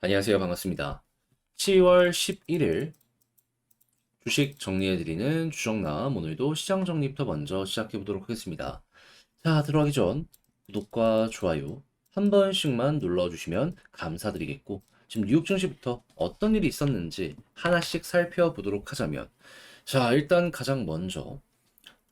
안녕하세요. 반갑습니다. 10월 11일 주식 정리해드리는 주정남, 오늘도 시장 정리부터 먼저 시작해보도록 하겠습니다. 자, 들어가기 전 구독과 좋아요 한 번씩만 눌러주시면 감사드리겠고, 지금 뉴욕 증시부터 어떤 일이 있었는지 하나씩 살펴보도록 하자면, 자, 일단 가장 먼저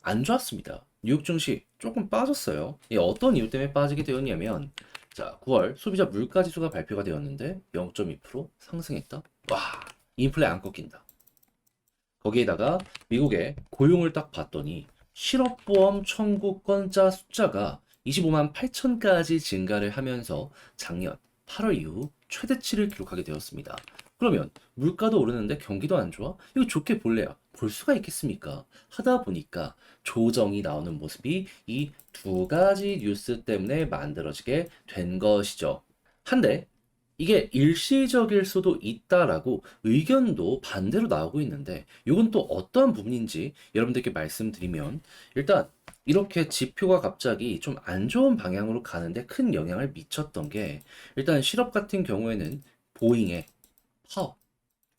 안 좋았습니다. 뉴욕 증시 조금 빠졌어요. 이 어떤 이유 때문에 빠지게 되었냐면, 자, 9월 소비자 물가 지수가 발표가 되었는데 0.2% 상승했다. 와, 인플레 안 꺾인다. 거기에다가 미국의 고용을 딱 봤더니 실업보험 청구 건자 숫자가 25만 8천까지 증가를 하면서 작년 8월 이후 최대치를 기록하게 되었습니다. 그러면 물가도 오르는데 경기도 안 좋아? 이거 좋게 볼래야 볼 수가 있겠습니까? 하다 보니까 조정이 나오는 모습이 이 두 가지 뉴스 때문에 만들어지게 된 것이죠. 한데 이게 일시적일 수도 있다라고 의견도 반대로 나오고 있는데, 이건 또 어떠한 부분인지 여러분들께 말씀드리면, 일단 이렇게 지표가 갑자기 좀 안 좋은 방향으로 가는데 큰 영향을 미쳤던 게, 일단 실업 같은 경우에는 보잉의 파업,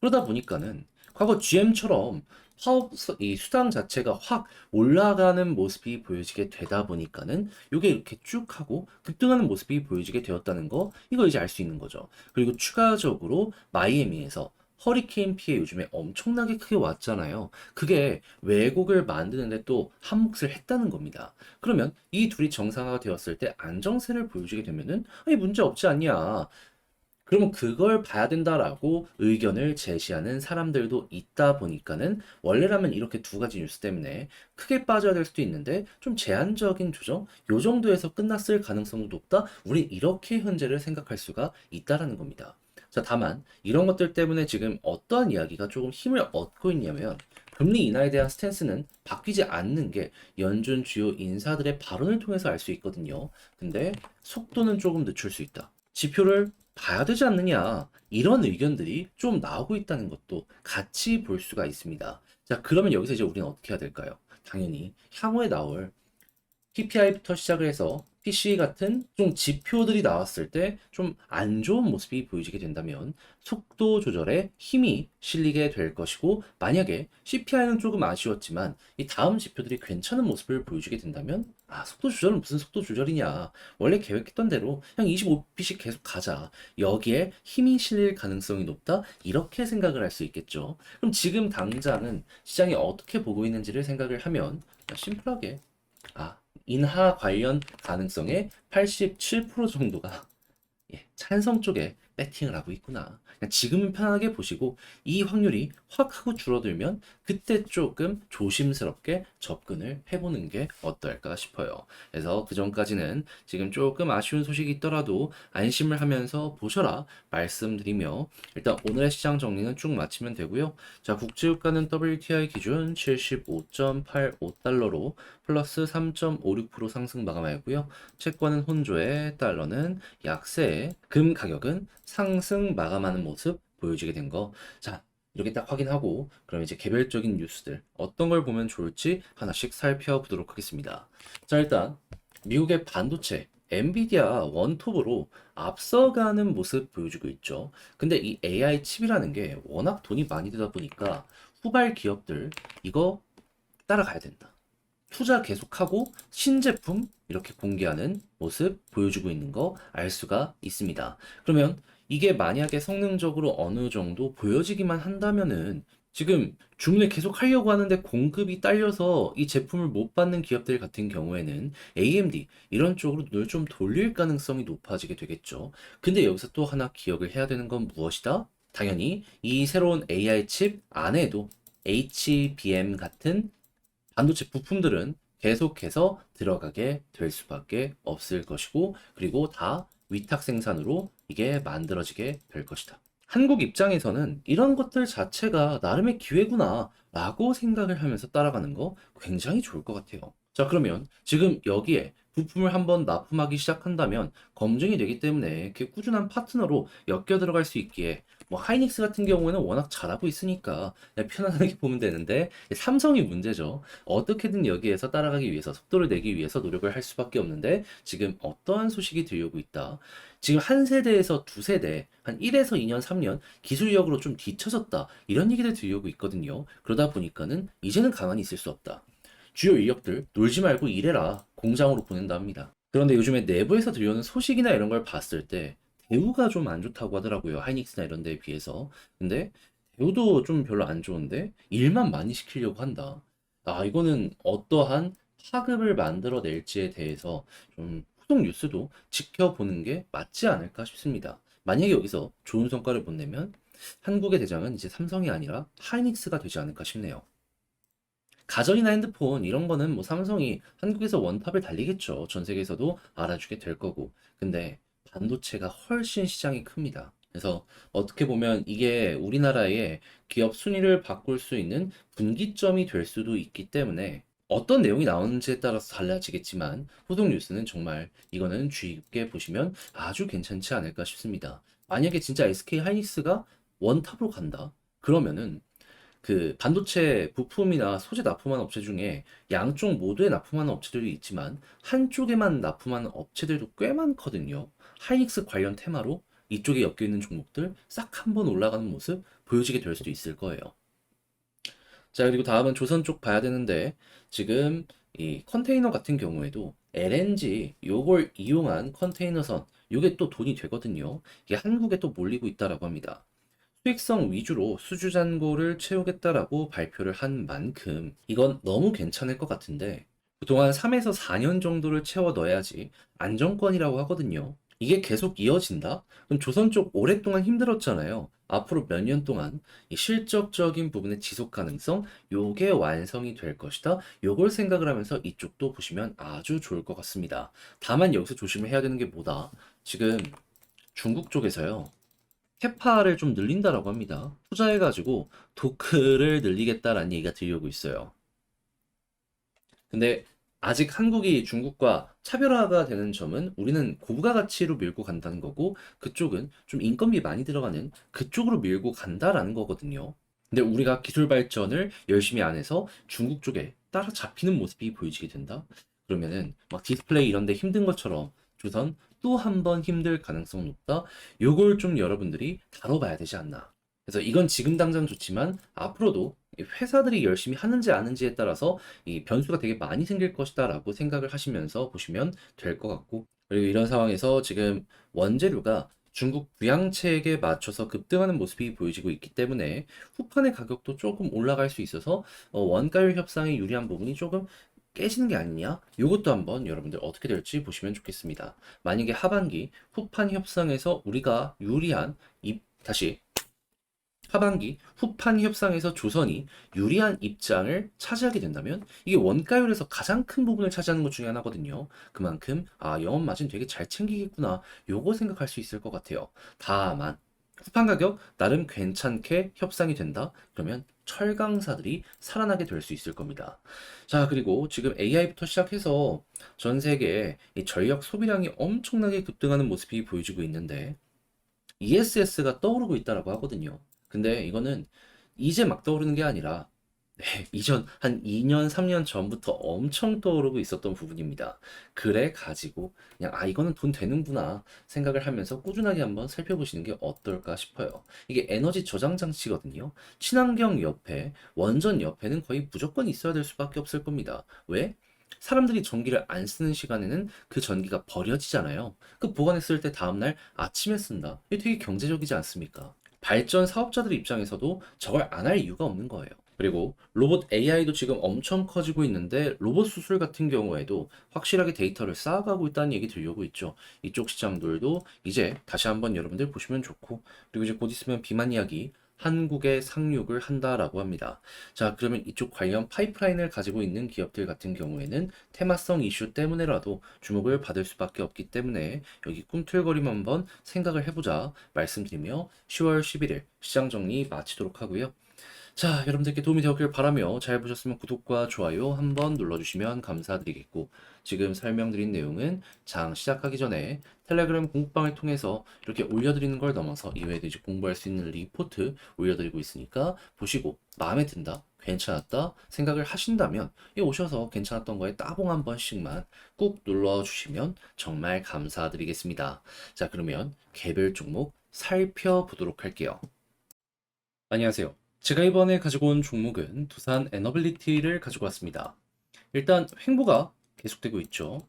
그러다 보니까는 과거 GM처럼 파업 이 수당 자체가 확 올라가는 모습이 보여지게 되다 보니까는 이게 이렇게 쭉 하고 급등하는 모습이 보여지게 되었다는 거, 이거 이제 알 수 있는 거죠. 그리고 추가적으로 마이애미에서 허리케인 피해 요즘에 엄청나게 크게 왔잖아요. 그게 왜곡을 만드는데 또 한 몫을 했다는 겁니다. 그러면 이 둘이 정상화가 되었을 때 안정세를 보여주게 되면은 아니 문제 없지 않냐. 그러면 그걸 봐야 된다라고 의견을 제시하는 사람들도 있다 보니까는, 원래라면 이렇게 두 가지 뉴스 때문에 크게 빠져야 될 수도 있는데 좀 제한적인 조정, 요 정도에서 끝났을 가능성도 높다. 우린 이렇게 현재를 생각할 수가 있다라는 겁니다. 자, 다만 이런 것들 때문에 지금 어떠한 이야기가 조금 힘을 얻고 있냐면, 금리 인하에 대한 스탠스는 바뀌지 않는 게 연준 주요 인사들의 발언을 통해서 알 수 있거든요. 근데 속도는 조금 늦출 수 있다. 지표를 봐야 되지 않느냐, 이런 의견들이 좀 나오고 있다는 것도 같이 볼 수가 있습니다. 자, 그러면 여기서 이제 우리는 어떻게 해야 될까요? 당연히 향후에 나올 PPI부터 시작을 해서 PC 같은 좀 지표들이 나왔을 때 좀 안 좋은 모습이 보여지게 된다면 속도 조절에 힘이 실리게 될 것이고, 만약에 CPI는 조금 아쉬웠지만 이 다음 지표들이 괜찮은 모습을 보여주게 된다면, 아, 속도 조절은 무슨 속도 조절이냐, 원래 계획했던 대로 그냥 25p씩 계속 가자, 여기에 힘이 실릴 가능성이 높다, 이렇게 생각을 할 수 있겠죠. 그럼 지금 당장은 시장이 어떻게 보고 있는지를 생각을 하면 심플하게, 아, 인하 관련 가능성의 87% 정도가 찬성 쪽에 배팅을 하고 있구나. 그냥 지금은 편하게 보시고, 이 확률이 확 하고 줄어들면 그때 조금 조심스럽게 접근을 해보는 게 어떨까 싶어요. 그래서 그 전까지는 지금 조금 아쉬운 소식이 있더라도 안심을 하면서 보셔라 말씀드리며, 일단 오늘의 시장 정리는 쭉 마치면 되고요. 자, 국제유가는 WTI 기준 75.85달러로 플러스 3.56% 상승 마감하였고요. 채권은 혼조에, 달러는 약세에, 금 가격은 상승 마감하는 모습 보여지게 된 거. 자, 이렇게 딱 확인하고 그럼 이제 개별적인 뉴스들 어떤 걸 보면 좋을지 하나씩 살펴보도록 하겠습니다. 자, 일단 미국의 반도체 엔비디아 원톱으로 앞서가는 모습 보여주고 있죠. 근데 이 AI 칩이라는 게 워낙 돈이 많이 들다 보니까 후발 기업들 이거 따라가야 된다. 투자 계속하고 신제품 이렇게 공개하는 모습 보여주고 있는 거 알 수가 있습니다. 그러면 이게 만약에 성능적으로 어느 정도 보여지기만 한다면은, 지금 주문을 계속 하려고 하는데 공급이 딸려서 이 제품을 못 받는 기업들 같은 경우에는 AMD 이런 쪽으로 눈을 좀 돌릴 가능성이 높아지게 되겠죠. 근데 여기서 또 하나 기억을 해야 되는 건 무엇이다? 당연히 이 새로운 AI 칩 안에도 HBM 같은 반도체 부품들은 계속해서 들어가게 될 수밖에 없을 것이고, 그리고 다 위탁 생산으로 이게 만들어지게 될 것이다. 한국 입장에서는 이런 것들 자체가 나름의 기회구나 라고 생각을 하면서 따라가는 거 굉장히 좋을 것 같아요. 자, 그러면 지금 여기에 부품을 한번 납품하기 시작한다면 검증이 되기 때문에 이렇게 꾸준한 파트너로 엮여 들어갈 수 있기에 뭐 하이닉스 같은 경우에는 워낙 잘하고 있으니까 그냥 편안하게 보면 되는데 삼성이 문제죠. 어떻게든 여기에서 따라가기 위해서 속도를 내기 위해서 노력을 할 수밖에 없는데 지금 어떠한 소식이 들려오고 있다. 지금 한 세대에서 두 세대, 한 1에서 2년, 3년 기술력으로 좀 뒤처졌다. 이런 얘기들 들려오고 있거든요. 그러다 보니까는 이제는 가만히 있을 수 없다. 주요 인력들 놀지 말고 일해라. 공장으로 보낸다 합니다. 그런데 요즘에 내부에서 들려오는 소식이나 이런 걸 봤을 때 대우가 좀 안 좋다고 하더라고요. 하이닉스나 이런 데에 비해서. 근데 대우도 좀 별로 안 좋은데 일만 많이 시키려고 한다. 아, 이거는 어떠한 파급을 만들어낼지에 대해서 좀 후속 뉴스도 지켜보는 게 맞지 않을까 싶습니다. 만약에 여기서 좋은 성과를 못 내면 한국의 대장은 이제 삼성이 아니라 하이닉스가 되지 않을까 싶네요. 가전이나 핸드폰 이런 거는 뭐 삼성이 한국에서 원탑을 달리겠죠. 전 세계에서도 알아주게 될 거고. 근데 반도체가 훨씬 시장이 큽니다. 그래서 어떻게 보면 이게 우리나라의 기업 순위를 바꿀 수 있는 분기점이 될 수도 있기 때문에 어떤 내용이 나오는지에 따라서 달라지겠지만 후속 뉴스는 정말 이거는 주의 깊게 보시면 아주 괜찮지 않을까 싶습니다. 만약에 진짜 SK 하이닉스가 원탑으로 간다. 그러면은 그 반도체 부품이나 소재 납품하는 업체 중에 양쪽 모두에 납품하는 업체들도 있지만 한쪽에만 납품하는 업체들도 꽤 많거든요. 하이닉스 관련 테마로 이쪽에 엮여 있는 종목들 싹 한번 올라가는 모습 보여지게 될 수도 있을 거예요. 자, 그리고 다음은 조선 쪽 봐야 되는데 지금 이 컨테이너 같은 경우에도 LNG 요걸 이용한 컨테이너선 요게 또 돈이 되거든요. 이게 한국에 또 몰리고 있다라고 합니다. 수익성 위주로 수주 잔고를 채우겠다라고 발표를 한 만큼 이건 너무 괜찮을 것 같은데 그동안 3에서 4년 정도를 채워 넣어야지 안정권이라고 하거든요. 이게 계속 이어진다? 그럼 조선 쪽 오랫동안 힘들었잖아요. 앞으로 몇 년 동안 이 실적적인 부분의 지속 가능성, 요게 완성이 될 것이다. 요걸 생각을 하면서 이쪽도 보시면 아주 좋을 것 같습니다. 다만 여기서 조심해야 되는 게 뭐다? 지금 중국 쪽에서요. 캐파를 좀 늘린다라고 합니다. 투자해가지고 도크를 늘리겠다라는 얘기가 들려오고 있어요. 근데 아직 한국이 중국과 차별화가 되는 점은 우리는 고부가 가치로 밀고 간다는 거고 그쪽은 좀 인건비 많이 들어가는 그쪽으로 밀고 간다라는 거거든요. 근데 우리가 기술 발전을 열심히 안 해서 중국 쪽에 따라잡히는 모습이 보여지게 된다? 그러면은 막 디스플레이 이런 데 힘든 것처럼 조선 또 한 번 힘들 가능성 높다? 요걸 좀 여러분들이 다뤄봐야 되지 않나. 그래서 이건 지금 당장 좋지만 앞으로도 이 회사들이 열심히 하는지 아는지에 따라서 이 변수가 되게 많이 생길 것이다라고 생각을 하시면서 보시면 될 것 같고 그리고 이런 상황에서 지금 원재료가 중국 부양책에 맞춰서 급등하는 모습이 보여지고 있기 때문에 후판의 가격도 조금 올라갈 수 있어서 원가율 협상에 유리한 부분이 조금 깨지는 게 아니냐? 이것도 한번 여러분들 어떻게 될지 보시면 좋겠습니다. 만약에 하반기 후판 협상에서 우리가 유리한 다시 하반기 후판 협상에서 조선이 유리한 입장을 차지하게 된다면 이게 원가율에서 가장 큰 부분을 차지하는 것 중에 하나거든요. 그만큼 영업 마진 되게 잘 챙기겠구나 요거 생각할 수 있을 것 같아요. 다만 후판 가격 나름 괜찮게 협상이 된다? 그러면 철강사들이 살아나게 될 수 있을 겁니다. 자, 그리고 지금 AI부터 시작해서 전 세계에 이 전력 소비량이 엄청나게 급등하는 모습이 보여지고 있는데 ESS가 떠오르고 있다라고 하거든요. 근데 이거는 이제 막 떠오르는 게 아니라 네, 이전 한 2년, 3년 전부터 엄청 떠오르고 있었던 부분입니다. 그래 가지고 그냥 이거는 돈 되는구나 생각을 하면서 꾸준하게 한번 살펴보시는 게 어떨까 싶어요. 이게 에너지 저장 장치거든요. 친환경 옆에 원전 옆에는 거의 무조건 있어야 될 수밖에 없을 겁니다. 왜? 사람들이 전기를 안 쓰는 시간에는 그 전기가 버려지잖아요. 그 보관했을 때 다음날 아침에 쓴다. 이게 되게 경제적이지 않습니까? 발전 사업자들 입장에서도 저걸 안 할 이유가 없는 거예요. 그리고 로봇 AI도 지금 엄청 커지고 있는데 로봇 수술 같은 경우에도 확실하게 데이터를 쌓아가고 있다는 얘기 들려오고 있죠. 이쪽 시장들도 이제 다시 한번 여러분들 보시면 좋고 그리고 이제 곧 있으면 비만 이야기 한국에 상륙을 한다라고 합니다. 자, 그러면 이쪽 관련 파이프라인을 가지고 있는 기업들 같은 경우에는 테마성 이슈 때문에라도 주목을 받을 수밖에 없기 때문에 여기 꿈틀거림 한번 생각을 해보자 말씀드리며 10월 11일 시장 정리 마치도록 하고요. 자, 여러분들께 도움이 되었길 바라며 잘 보셨으면 구독과 좋아요 한번 눌러주시면 감사드리겠고, 지금 설명드린 내용은 장 시작하기 전에 텔레그램 공부방을 통해서 이렇게 올려드리는 걸 넘어서 이외에도 이제 공부할 수 있는 리포트 올려드리고 있으니까 보시고 마음에 든다, 괜찮았다 생각을 하신다면 이 오셔서 괜찮았던 거에 따봉 한 번씩만 꾹 눌러주시면 정말 감사드리겠습니다. 자, 그러면 개별 종목 살펴보도록 할게요. 안녕하세요. 제가 이번에 가지고 온 종목은 두산 에너빌리티를 가지고 왔습니다. 일단 횡보가 계속되고 있죠.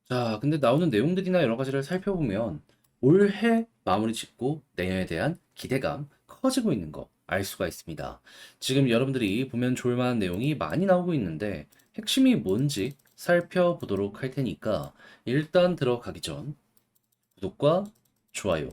자, 근데 나오는 내용들이나 여러 가지를 살펴보면 올해 마무리 짓고 내년에 대한 기대감 커지고 있는 거 알 수가 있습니다. 지금 여러분들이 보면 좋을 만한 내용이 많이 나오고 있는데 핵심이 뭔지 살펴보도록 할 테니까 일단 들어가기 전 구독과 좋아요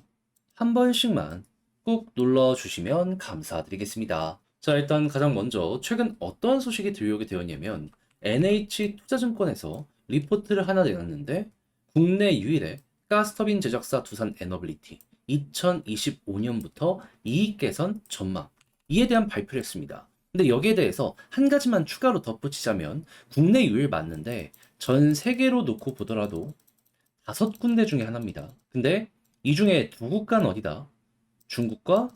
한 번씩만 꾹 눌러주시면 감사드리겠습니다. 자, 일단 가장 먼저 최근 어떤 소식이 들려오게 되었냐면 NH투자증권에서 리포트를 하나 내놨는데 국내 유일의 가스터빈 제작사 두산 에너빌리티 2025년부터 이익 개선 전망 이에 대한 발표를 했습니다. 근데 여기에 대해서 한 가지만 추가로 덧붙이자면 국내 유일 맞는데 전 세계로 놓고 보더라도 5군데 중에 하나입니다. 근데 이 중에 두 국가는 어디다? 중국과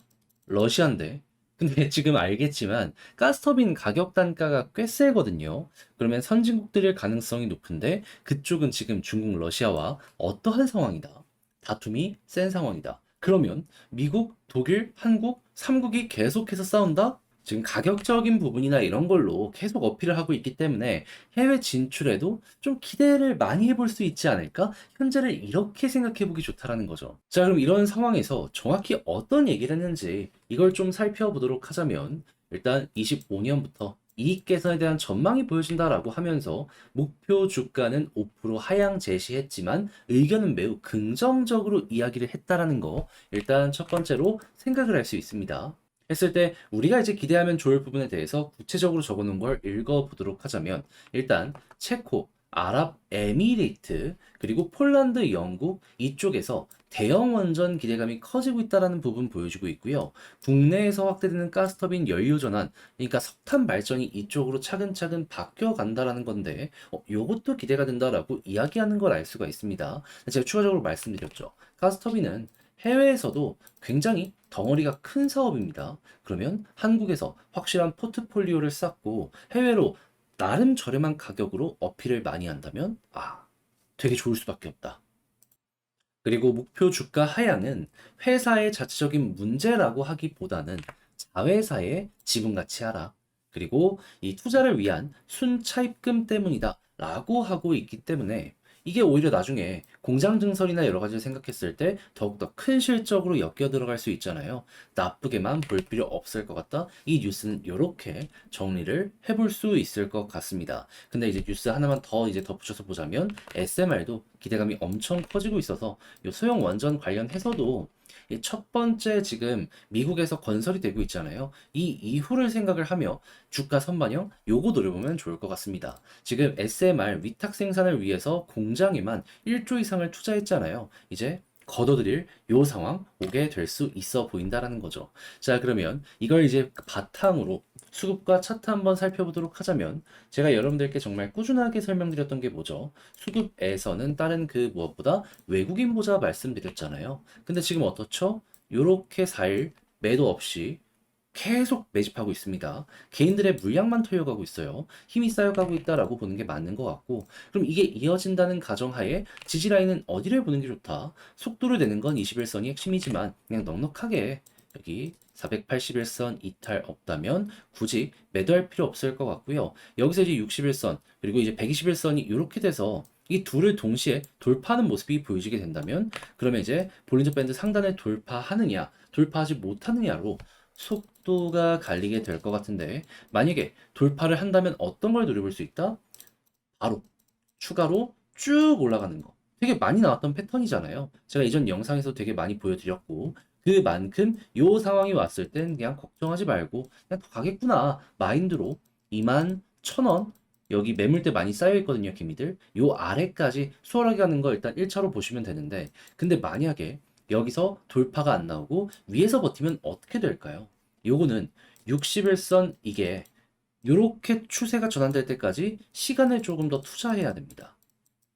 러시아인데, 근데 지금 알겠지만 가스터빈 가격 단가가 꽤 세거든요. 그러면 선진국들일 가능성이 높은데 그쪽은 지금 중국, 러시아와 어떠한 상황이다? 다툼이 센 상황이다. 그러면 미국, 독일, 한국, 3국이 계속해서 싸운다? 지금 가격적인 부분이나 이런 걸로 계속 어필을 하고 있기 때문에 해외 진출에도 좀 기대를 많이 해볼 수 있지 않을까? 현재를 이렇게 생각해 보기 좋다라는 거죠. 자, 그럼 이런 상황에서 정확히 어떤 얘기를 했는지 이걸 좀 살펴보도록 하자면 일단 25년부터 이익 개선에 대한 전망이 보여진다라고 하면서 목표 주가는 5% 하향 제시했지만 의견은 매우 긍정적으로 이야기를 했다라는 거 일단 첫 번째로 생각을 할 수 있습니다. 했을 때 우리가 이제 기대하면 좋을 부분에 대해서 구체적으로 적어놓은 걸 읽어보도록 하자면 일단 체코, 아랍에미레이트, 그리고 폴란드, 영국 이쪽에서 대형 원전 기대감이 커지고 있다는 부분 보여주고 있고요. 국내에서 확대되는 가스터빈 연료 전환, 그러니까 석탄 발전이 이쪽으로 차근차근 바뀌어 간다라는 건데 요것도 기대가 된다라고 이야기하는 걸 알 수가 있습니다. 제가 추가적으로 말씀드렸죠. 가스터빈은 해외에서도 굉장히 덩어리가 큰 사업입니다. 그러면 한국에서 확실한 포트폴리오를 쌓고 해외로 나름 저렴한 가격으로 어필을 많이 한다면 되게 좋을 수밖에 없다. 그리고 목표 주가 하향은 회사의 자체적인 문제라고 하기보다는 자회사의 지분 가치 하락, 그리고 이 투자를 위한 순차입금 때문이다 라고 하고 있기 때문에 이게 오히려 나중에 공장 증설이나 여러 가지를 생각했을 때 더욱더 큰 실적으로 엮여 들어갈 수 있잖아요. 나쁘게만 볼 필요 없을 것 같다. 이 뉴스는 이렇게 정리를 해볼 수 있을 것 같습니다. 근데 이제 뉴스 하나만 더 이제 덧붙여서 보자면 SMR도 기대감이 엄청 커지고 있어서 이 소형 원전 관련해서도 이 첫 번째 지금 미국에서 건설이 되고 있잖아요. 이 이후를 생각을 하며 주가 선반영 요거 노려보면 좋을 것 같습니다. 지금 SMR 위탁 생산을 위해서 공장에만 1조 이상을 투자했잖아요. 이제 걷어들일 요 상황 오게 될 수 있어 보인다라는 거죠. 자, 그러면 이걸 이제 바탕으로 수급과 차트 한번 살펴보도록 하자면 제가 여러분들께 정말 꾸준하게 설명드렸던 게 뭐죠? 수급에서는 다른 그 무엇보다 외국인 보자 말씀드렸잖아요. 근데 지금 어떻죠? 요렇게 4일 매도 없이 계속 매집하고 있습니다. 개인들의 물량만 털려가고 있어요. 힘이 쌓여가고 있다라고 보는 게 맞는 것 같고, 그럼 이게 이어진다는 가정하에 지지 라인은 어디를 보는 게 좋다? 속도를 내는 건 21선이 핵심이지만 그냥 넉넉하게 여기 481선 이탈 없다면 굳이 매도할 필요 없을 것 같고요. 여기서 이제 61선 그리고 이제 121선이 이렇게 돼서 이 둘을 동시에 돌파하는 모습이 보여지게 된다면 그러면 이제 볼린저 밴드 상단을 돌파하느냐 돌파하지 못하느냐로 속도가 갈리게 될 것 같은데 만약에 돌파를 한다면 어떤 걸 노려볼 수 있다? 바로 추가로 쭉 올라가는 거. 되게 많이 나왔던 패턴이잖아요. 제가 이전 영상에서 되게 많이 보여드렸고 그만큼 요 상황이 왔을 땐 그냥 걱정하지 말고 그냥 더 가겠구나 마인드로 21,000원 여기 매물대 많이 쌓여 있거든요, 개미들. 요 아래까지 수월하게 가는 거 일단 1차로 보시면 되는데 근데 만약에 여기서 돌파가 안 나오고 위에서 버티면 어떻게 될까요? 요거는 60일선 이게 요렇게 추세가 전환될 때까지 시간을 조금 더 투자해야 됩니다.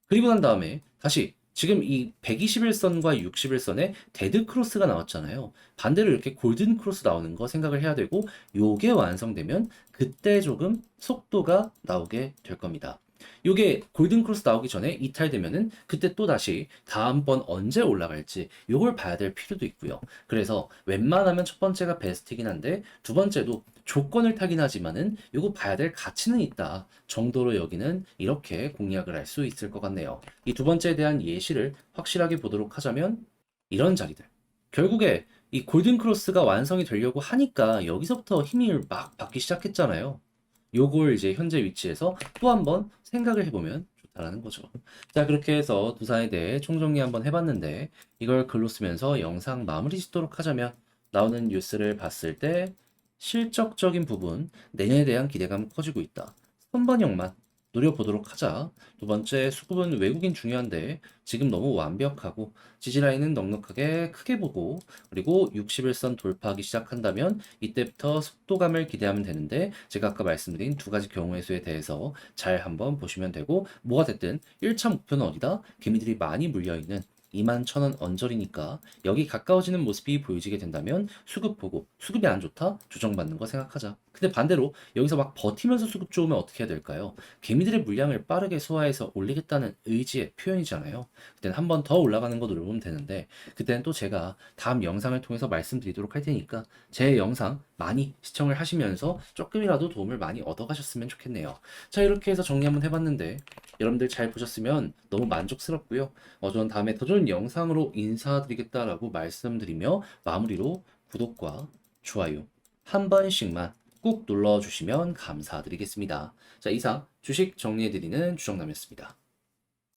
그리고 난 다음에 다시 지금 이 121선과 61선에 데드 크로스가 나왔잖아요. 반대로 이렇게 골든 크로스 나오는 거 생각을 해야 되고 요게 완성되면 그때 조금 속도가 나오게 될 겁니다. 요게 골든 크로스 나오기 전에 이탈되면은 그때 또 다시 다음번 언제 올라갈지 요걸 봐야 될 필요도 있고요. 그래서 웬만하면 첫 번째가 베스트이긴 한데 두 번째도 조건을 타긴 하지만은 요거 봐야 될 가치는 있다 정도로 여기는 이렇게 공략을 할 수 있을 것 같네요. 이 두 번째에 대한 예시를 확실하게 보도록 하자면 이런 자리들. 결국에 이 골든 크로스가 완성이 되려고 하니까 여기서부터 힘이 막 받기 시작했잖아요. 요걸 이제 현재 위치에서 또 한번 생각을 해보면 좋다라는 거죠. 자, 그렇게 해서 두산에 대해 총정리 한번 해봤는데 이걸 글로 쓰면서 영상 마무리 짓도록 하자면 나오는 뉴스를 봤을 때 실적적인 부분, 내년에 대한 기대감 커지고 있다. 선반영만 노려보도록 하자. 두 번째, 수급은 외국인 중요한데 지금 너무 완벽하고 지지라인은 넉넉하게 크게 보고 그리고 60일선 돌파하기 시작한다면 이때부터 속도감을 기대하면 되는데 제가 아까 말씀드린 두 가지 경우의 수에 대해서 잘 한번 보시면 되고 뭐가 됐든 1차 목표는 어디다? 개미들이 많이 물려있는 21,000원 언저리니까 여기 가까워지는 모습이 보여지게 된다면 수급 보고 수급이 안 좋다? 조정받는 거 생각하자. 근데 반대로 여기서 막 버티면서 수급 좋으면 어떻게 해야 될까요? 개미들의 물량을 빠르게 소화해서 올리겠다는 의지의 표현이잖아요. 그때는 한 번 더 올라가는 거 노려보면 되는데 그때는 또 제가 다음 영상을 통해서 말씀드리도록 할 테니까 제 영상 많이 시청을 하시면서 조금이라도 도움을 많이 얻어가셨으면 좋겠네요. 자, 이렇게 해서 정리 한번 해봤는데 여러분들 잘 보셨으면 너무 만족스럽고요. 저는 다음에 더 좋은 영상으로 인사드리겠다라고 말씀드리며 마무리로 구독과 좋아요 한 번씩만 꾹 눌러주시면 감사드리겠습니다. 자, 이상 주식 정리해드리는 주정남이었습니다.